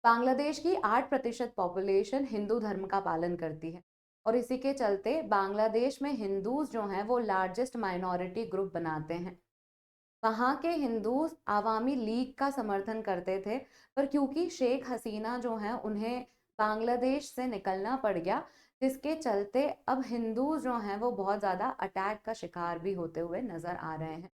बांग्लादेश की 8% पॉपुलेशन हिंदू धर्म का पालन करती है और इसी के चलते बांग्लादेश में हिंदूज जो हैं वो लार्जेस्ट माइनॉरिटी ग्रुप बनाते हैं। वहाँ के हिंदूज आवामी लीग का समर्थन करते थे, पर क्योंकि शेख हसीना जो हैं उन्हें बांग्लादेश से निकलना पड़ गया, जिसके चलते अब हिंदूज जो हैं वो बहुत ज़्यादा अटैक का शिकार भी होते हुए नज़र आ रहे हैं।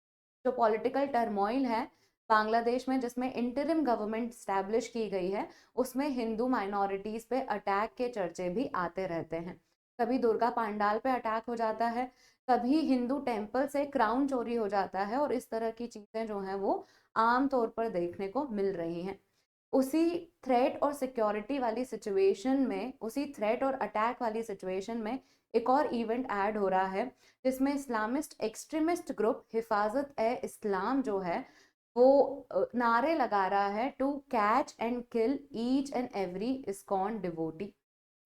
जो पॉलिटिकल टर्मोइल है बांग्लादेश में, जिसमें इंटरिम गवर्नमेंट स्टैब्लिश की गई है, उसमें हिंदू माइनॉरिटीज पे अटैक के चर्चे भी आते रहते हैं। कभी दुर्गा पंडाल पे अटैक हो जाता है, कभी हिंदू टेम्पल से क्राउन चोरी हो जाता है, और इस तरह की चीजें जो हैं वो आम तौर पर देखने को मिल रही हैं। उसी थ्रेट और सिक्योरिटी वाली सिचुएशन में, उसी थ्रेट और अटैक वाली सिचुएशन में एक और इवेंट ऐड हो रहा है, जिसमें इस्लामिस्ट एक्सट्रीमिस्ट ग्रुप हिफाजत ए इस्लाम जो है वो नारे लगा रहा है to catch and kill each and every ISKCON devotee.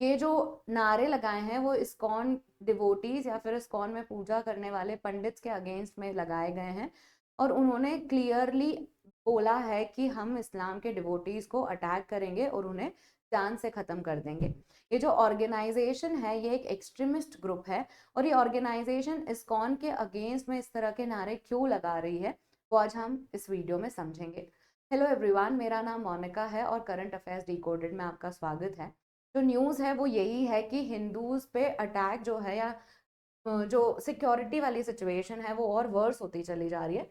ये जो नारे लगाए हैं वो इस्कॉन डिवोटीज या फिर इस्कॉन में पूजा करने वाले पंडित्स के अगेंस्ट में लगाए गए हैं, और उन्होंने क्लियरली बोला है कि हम इस्लाम के डिवोटीज को अटैक करेंगे और उन्हें जान से खत्म कर देंगे। ये जो ऑर्गेनाइजेशन है ये एक एक्सट्रीमिस्ट ग्रुप है, और ये ऑर्गेनाइजेशन इस्कॉन के अगेंस्ट में इस तरह के नारे क्यों लगा रही है वो आज हम इस वीडियो में समझेंगे। हेलो एवरीवन, मेरा नाम मोनिका है और करंट अफेयर्स डिकोडेड में आपका स्वागत है। जो न्यूज़ है वो यही है कि हिंदूज पे अटैक जो है, या जो सिक्योरिटी वाली सिचुएशन है वो और वर्स होती चली जा रही है।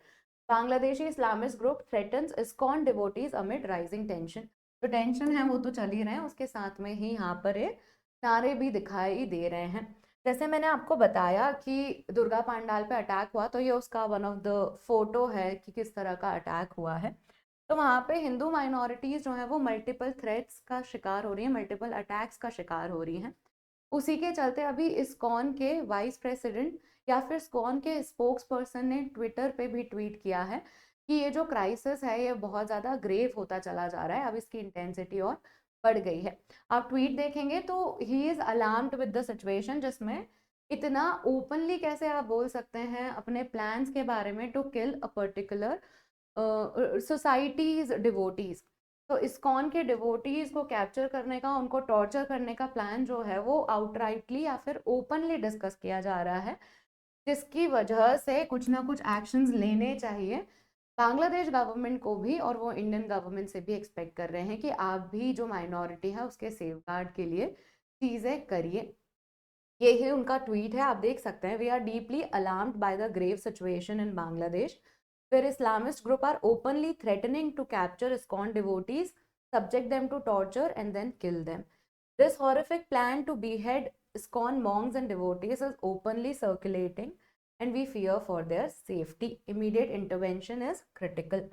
Bangladeshi Islamist group threatens ISKCON devotees amid rising tension. जो टेंशन है वो तो चल ही रहे हैं, उसके साथ में ही यहाँ पर ये नारे भी दिखाई दे रहे हैं। जैसे मैंने आपको बताया कि दुर्गा पंडाल पे अटैक हुआ, तो ये उसका वन ऑफ द फोटो है कि किस तरह का अटैक हुआ है। तो वहाँ पे हिंदू माइनॉरिटीज जो है वो मल्टीपल थ्रेट्स का शिकार हो रही है, मल्टीपल अटैक्स का शिकार हो रही हैं। उसी के चलते अभी इस्कॉन के वाइस प्रेसिडेंट या फिर इस्कॉन के स्पोक्स पर्सन ने ट्विटर पे भी ट्वीट किया है कि ये जो क्राइसिस है ये बहुत ज़्यादा ग्रेव होता चला जा रहा है, अब इसकी इंटेंसिटी और बढ़ गई है। आप ट्वीट देखेंगे तो he is alarmed with the situation, जिसमें इतना ओपनली कैसे आप बोल सकते हैं अपने प्लान्स के बारे में to kill a particular societies devotees. तो इस्कॉन के डिवोटीज को कैप्चर करने का, उनको टॉर्चर करने का प्लान जो है वो आउटराइटली या फिर ओपनली डिस्कस किया जा रहा है, जिसकी वजह से कुछ ना कुछ एक्शंस लेने चाहिए बांग्लादेश गवर्नमेंट को भी, और वो इंडियन गवर्नमेंट से भी एक्सपेक्ट कर रहे हैं कि आप भी जो माइनॉरिटी है उसके सेफ गार्ड के लिए चीज़ें करिए। यही उनका ट्वीट है, आप देख सकते हैं। We are deeply alarmed by the grave situation in Bangladesh where Islamist group are openly threatening to capture ISKCON devotees, subject them to torture and then kill them. This horrific plan to behead ISKCON monks and devotees is openly circulating and we fear for their safety. Immediate intervention is critical.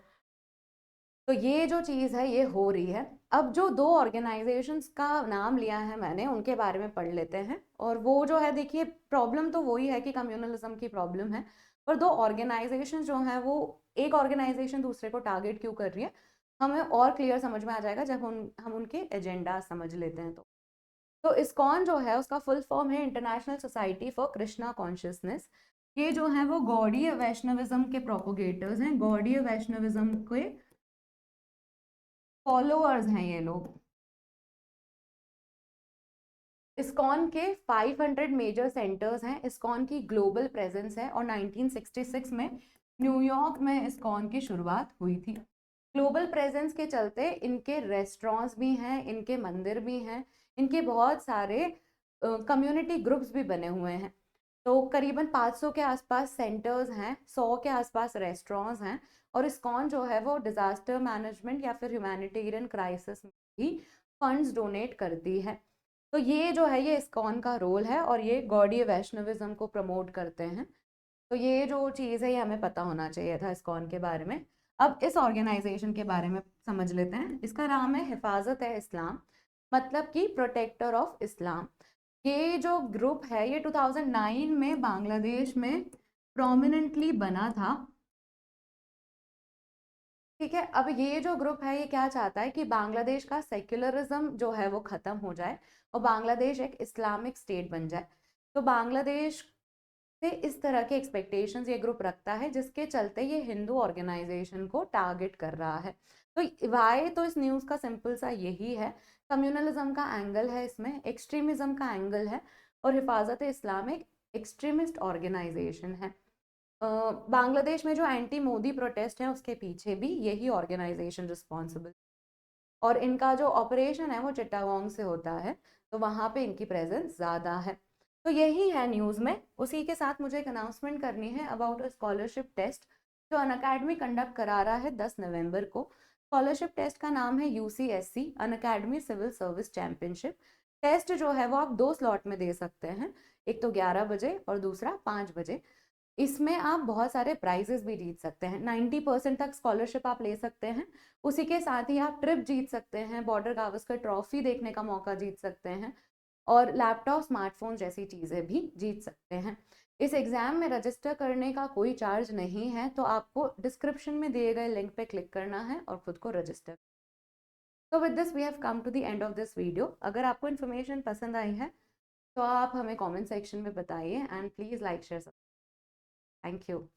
तो ये जो चीज़ है ये हो रही है। अब जो दो ऑर्गेनाइजेशंस का नाम लिया है मैंने, उनके बारे में पढ़ लेते हैं। और वो जो है, देखिए प्रॉब्लम तो वही है कि कम्युनलिज्म की प्रॉब्लम है, पर दो ऑर्गेनाइजेशन जो हैं वो, एक ऑर्गेनाइजेशन दूसरे को टारगेट क्यों कर रही है हमें और क्लियर समझ में आ जाएगा जब हम उनके एजेंडा समझ लेते हैं। तो इस्कॉन जो है उसका फुल फॉर्म है international society for Krishna consciousness. ये जो है वो गौड़ीय वैष्णविज्म के प्रोपोगेटर्स हैं, गौड़ीय वैष्णविज्म के फॉलोअर्स हैं ये लोग। इस्कॉन के 500 मेजर सेंटर्स हैं, इस्कॉन की ग्लोबल प्रेजेंस है, और 1966 में न्यूयॉर्क में इस्कॉन की शुरुआत हुई थी। ग्लोबल प्रेजेंस के चलते इनके रेस्टोरेंट्स भी हैं, इनके मंदिर भी हैं, इनके बहुत सारे कम्युनिटी ग्रुप्स भी बने हुए हैं। तो करीबन 500 के आसपास सेंटर्स हैं, 100 के आसपास रेस्टोरेंट्स हैं, और इस्कॉन जो है वो डिजास्टर मैनेजमेंट या फिर ह्यूमैनिटेरियन क्राइसिस में भी फंड्स डोनेट करती है। तो ये जो है ये इस्कॉन का रोल है, और ये गौड़ीय वैष्णविज्म को प्रमोट करते हैं। तो ये जो चीज़ है ये हमें पता होना चाहिए था इस्कॉन के बारे में। अब इस ऑर्गेनाइजेशन के बारे में समझ लेते हैं। इसका नाम है हिफाजत है इस्लाम, मतलब कि प्रोटेक्टर ऑफ इस्लाम। ये जो ग्रुप है ये 2009 में बांग्लादेश में प्रोमिनेंटली बना था। ठीक है, अब ये जो ग्रुप है ये क्या चाहता है कि बांग्लादेश का सेक्युलरिज्म जो है वो खत्म हो जाए और बांग्लादेश एक इस्लामिक स्टेट बन जाए। तो बांग्लादेश से इस तरह के एक्सपेक्टेशंस ये ग्रुप रखता है, जिसके चलते ये हिंदू ऑर्गेनाइजेशन को टारगेट कर रहा है। तो वाई, तो इस न्यूज़ का सिंपल सा यही है, कम्युनलिज्म का एंगल है इसमें, एक्सट्रीमिज्म का एंगल है, और हिफाजत इस्लाम एक एक्सट्रीमिस्ट ऑर्गेनाइजेशन है। बांग्लादेश में जो एंटी मोदी प्रोटेस्ट है उसके पीछे भी यही ऑर्गेनाइजेशन रिस्पॉन्सिबल, और इनका जो ऑपरेशन है वो चिट्टागोंग से होता है, तो वहाँ पे इनकी प्रेजेंस ज़्यादा है। तो यही है न्यूज़ में। उसी के साथ मुझे एक अनाउंसमेंट करनी है अबाउट अ स्कॉलरशिप टेस्ट जो अनअकैडमी कंडक्ट करा रहा है 10 नवंबर को। स्कॉलरशिप टेस्ट का नाम है UCSC Unacademy civil service championship. Test जो है वो आप 2 स्लॉट में दे सकते हैं, एक तो 11 बजे और दूसरा 5 बजे। इसमें आप बहुत सारे प्राइजेस भी जीत सकते हैं, 90% तक स्कॉलरशिप आप ले सकते हैं। उसी के साथ ही आप ट्रिप जीत सकते हैं, बॉर्डर गावस्कर ट्रॉफी देखने का मौका जीत सकते हैं, और लैपटॉप स्मार्टफोन जैसी चीज़ें भी जीत सकते हैं। इस एग्ज़ाम में रजिस्टर करने का कोई चार्ज नहीं है, तो आपको डिस्क्रिप्शन में दिए गए लिंक पे क्लिक करना है और खुद को रजिस्टर। तो with this we have come to the end of this video. अगर आपको इन्फॉर्मेशन पसंद आई है तो आप हमें कमेंट सेक्शन में बताइए, and please like share. Thank you.